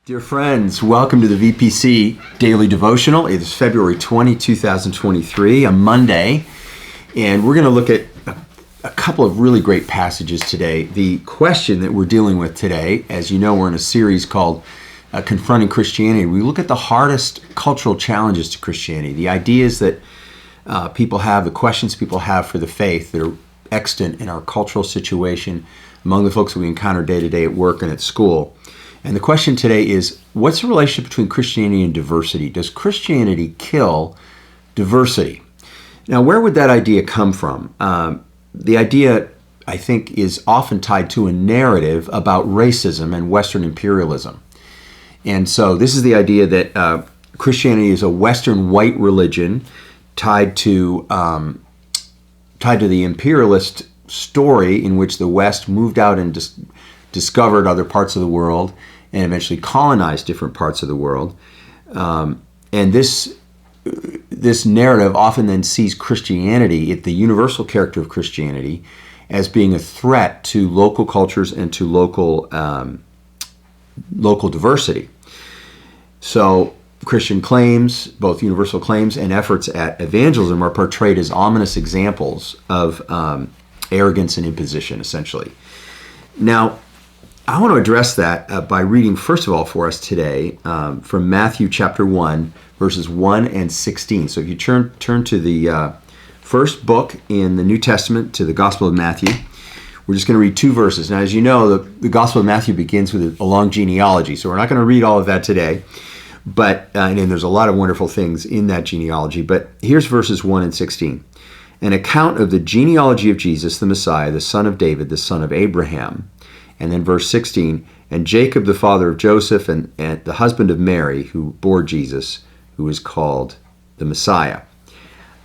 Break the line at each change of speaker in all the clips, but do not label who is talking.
Dear friends, welcome to the VPC Daily Devotional. It is February 20, 2023, a Monday, and we're going to look at a couple of really great passages today. The question that we're dealing with today, as you know, we're in a series called Confronting Christianity. We look at the hardest cultural challenges to Christianity, the ideas that people have, the questions people have for the faith that are extant in our cultural situation among the folks that we encounter day to day at work and at school. And the question today is, what's the relationship between Christianity and diversity? Does Christianity kill diversity? Now, where would that idea come from? The idea, I think, is often tied to a narrative about racism and Western imperialism. And so this is the idea that Christianity is a Western white religion tied to the imperialist story in which the West moved out and discovered other parts of the world and eventually colonized different parts of the world. And this narrative often then sees Christianity, the universal character of Christianity, as being a threat to local cultures and to local diversity. So Christian claims, both universal claims and efforts at evangelism, are portrayed as ominous examples of arrogance and imposition, essentially. Now, I want to address that by reading, first of all, for us today from Matthew chapter 1, verses 1 and 16. So if you turn to the first book in the New Testament, to the Gospel of Matthew, we're just going to read two verses. Now, as you know, the Gospel of Matthew begins with a long genealogy, so we're not going to read all of that today. But and there's a lot of wonderful things in that genealogy. But here's verses 1 and 16. An account of the genealogy of Jesus, the Messiah, the son of David, the son of Abraham. And then verse 16, and Jacob, the father of Joseph, and the husband of Mary, who bore Jesus, who is called the Messiah.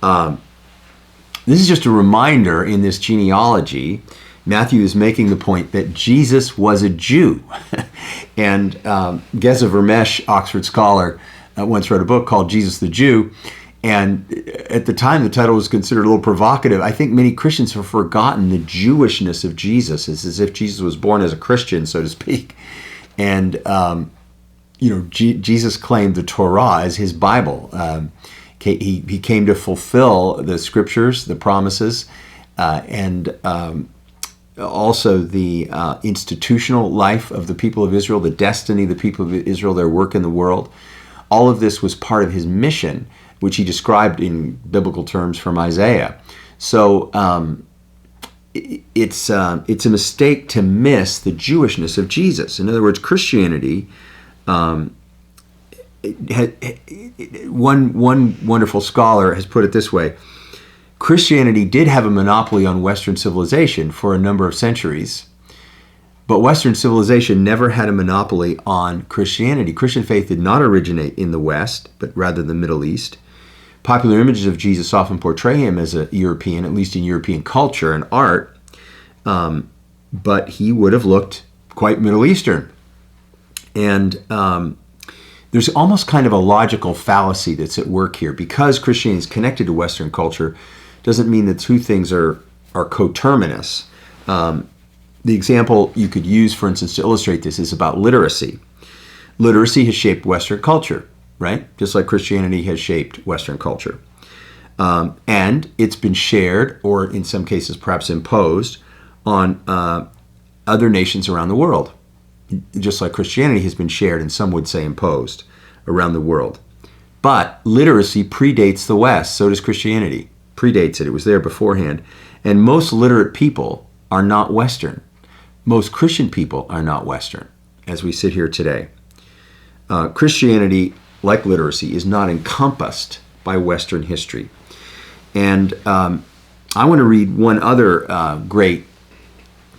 This is just a reminder in this genealogy. Matthew is making the point that Jesus was a Jew. And Geza Vermesh, Oxford scholar, once wrote a book called Jesus the Jew. And at the time, the title was considered a little provocative. I think many Christians have forgotten the Jewishness of Jesus. It's as if Jesus was born as a Christian, so to speak. And, Jesus claimed the Torah as his Bible. He came to fulfill the scriptures, the promises, and also the institutional life of the people of Israel, the destiny of the people of Israel, their work in the world. All of this was part of his mission, which he described in biblical terms from Isaiah. So it's a mistake to miss the Jewishness of Jesus. In other words, Christianity, one wonderful scholar has put it this way: Christianity did have a monopoly on Western civilization for a number of centuries, but Western civilization never had a monopoly on Christianity. Christian faith did not originate in the West, but rather the Middle East. Popular images of Jesus often portray him as a European, at least in European culture and art, but he would have looked quite Middle Eastern. And there's almost kind of a logical fallacy that's at work here. Because Christianity is connected to Western culture, doesn't mean the two things are coterminous. The example you could use, for instance, to illustrate this is about literacy. Literacy has shaped Western culture, right? Just like Christianity has shaped Western culture. And it's been shared, or in some cases perhaps imposed, on other nations around the world. Just like Christianity has been shared, and some would say imposed, around the world. But literacy predates the West, so does Christianity. Predates it. It was there beforehand. And most literate people are not Western. Most Christian people are not Western, as we sit here today. Christianity, like literacy, is not encompassed by Western history. And I want to read one other great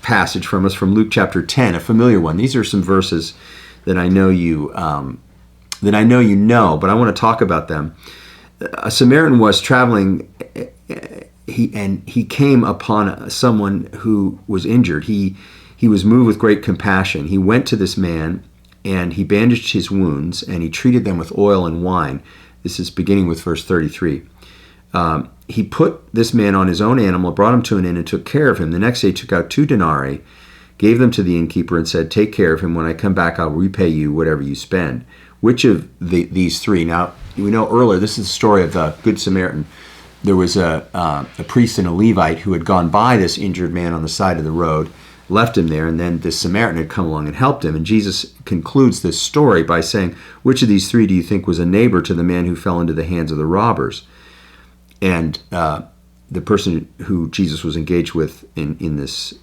passage from us from Luke chapter 10, a familiar one. These are some verses that I know you know, but I want to talk about them. A Samaritan was traveling, he came upon someone who was injured. He was moved with great compassion. He went to this man, and he bandaged his wounds, and he treated them with oil and wine. This is beginning with verse 33. He put this man on his own animal, brought him to an inn, and took care of him. The next day he took out 2 denarii, gave them to the innkeeper, and said, "Take care of him. When I come back, I'll repay you whatever you spend." Which of these three? Now, we know earlier, this is the story of the Good Samaritan. There was a priest and a Levite who had gone by this injured man on the side of the road, left him there, and then this Samaritan had come along and helped him. And Jesus concludes this story by saying, "Which of these three do you think was a neighbor to the man who fell into the hands of the robbers?" And the person who Jesus was engaged with in this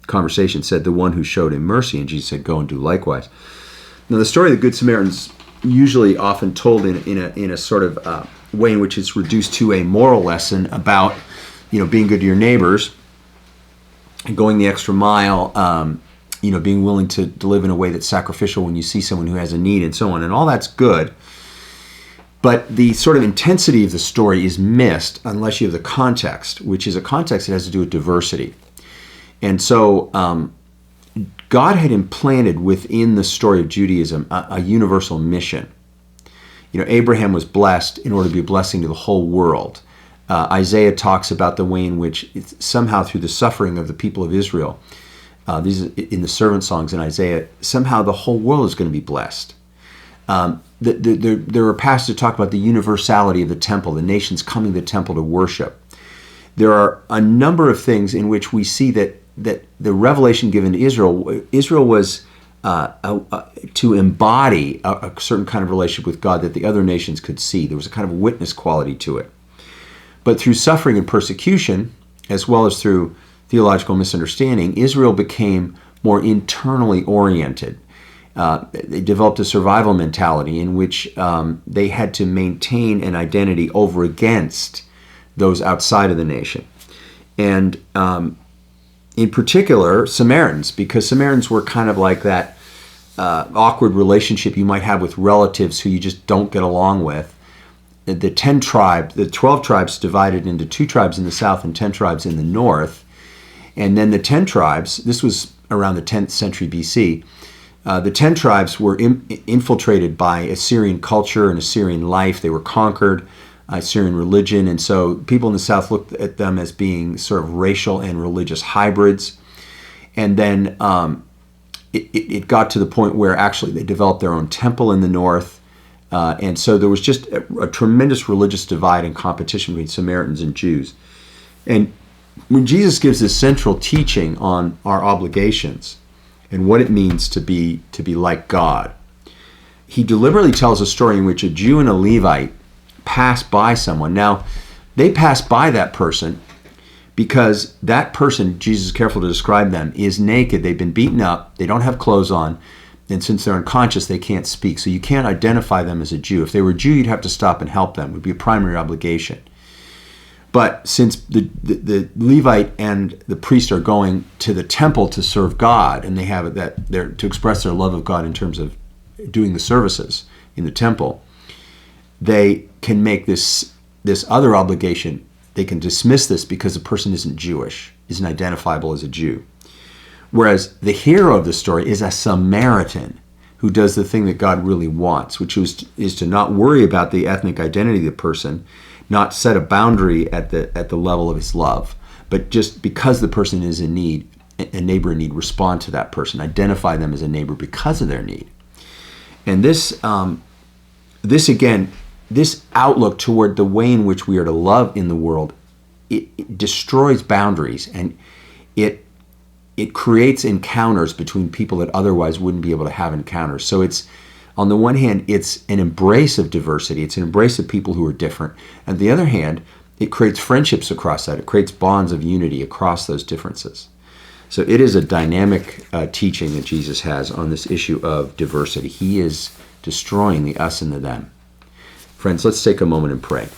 conversation said, "The one who showed him mercy." And Jesus said, "Go and do likewise." Now, the story of the Good Samaritan's usually often told in a sort of way in which it's reduced to a moral lesson about, being good to your neighbors, and going the extra mile, being willing to live in a way that's sacrificial when you see someone who has a need, and so on. And all that's good. But the sort of intensity of the story is missed unless you have the context, which is a context that has to do with diversity. And so God had implanted within the story of Judaism a universal mission. Abraham was blessed in order to be a blessing to the whole world. Isaiah talks about the way in which somehow through the suffering of the people of Israel, these in the servant songs in Isaiah, somehow the whole world is going to be blessed. There are passages that talk about the universality of the temple, the nations coming to the temple to worship. There are a number of things in which we see that the revelation given to Israel was to embody a certain kind of relationship with God that the other nations could see. There was a kind of witness quality to it. But through suffering and persecution, as well as through theological misunderstanding, Israel became more internally oriented. They developed a survival mentality in which they had to maintain an identity over against those outside of the nation. And in particular, Samaritans, because Samaritans were kind of like that awkward relationship you might have with relatives who you just don't get along with. The 12 tribes divided into 2 tribes in the south and 10 tribes in the north. And then the 10 tribes, this was around the 10th century BC, the 10 tribes were infiltrated by Assyrian culture and Assyrian life. They were conquered, Assyrian religion, and so people in the south looked at them as being sort of racial and religious hybrids. And then it got to the point where actually they developed their own temple in the north. And so there was just a tremendous religious divide and competition between Samaritans and Jews. And when Jesus gives this central teaching on our obligations and what it means to be like God, he deliberately tells a story in which a Jew and a Levite pass by someone. Now, they pass by that person because that person, Jesus is careful to describe them, is naked. They've been beaten up. They don't have clothes on. And since they're unconscious, they can't speak. So you can't identify them as a Jew. If they were a Jew, you'd have to stop and help them. It would be a primary obligation. But since the Levite and the priest are going to the temple to serve God, and they have that there to express their love of God in terms of doing the services in the temple, they can make this other obligation. They can dismiss this because the person isn't Jewish, isn't identifiable as a Jew. Whereas the hero of the story is a Samaritan who does the thing that God really wants, which is to not worry about the ethnic identity of the person, not set a boundary at the level of his love, but just because the person is in need, a neighbor in need, respond to that person, identify them as a neighbor because of their need. And this outlook toward the way in which we are to love in the world, it destroys boundaries, and it creates encounters between people that otherwise wouldn't be able to have encounters. So it's, on the one hand, it's an embrace of diversity. It's an embrace of people who are different. On the other hand, it creates friendships across that. It creates bonds of unity across those differences. So it is a dynamic teaching that Jesus has on this issue of diversity. He is destroying the us and the them. Friends, let's take a moment and pray.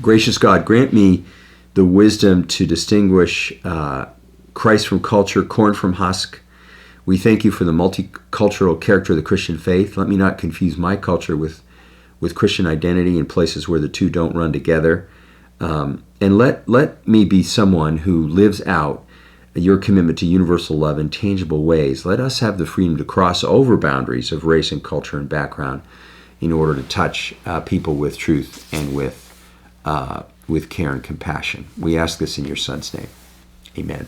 Gracious God, grant me the wisdom to distinguish Christ from culture, corn from husk. We thank you for the multicultural character of the Christian faith. Let me not confuse my culture with Christian identity in places where the two don't run together. And let me be someone who lives out your commitment to universal love in tangible ways. Let us have the freedom to cross over boundaries of race and culture and background in order to touch people with truth and with care and compassion. We ask this in your Son's name. Amen.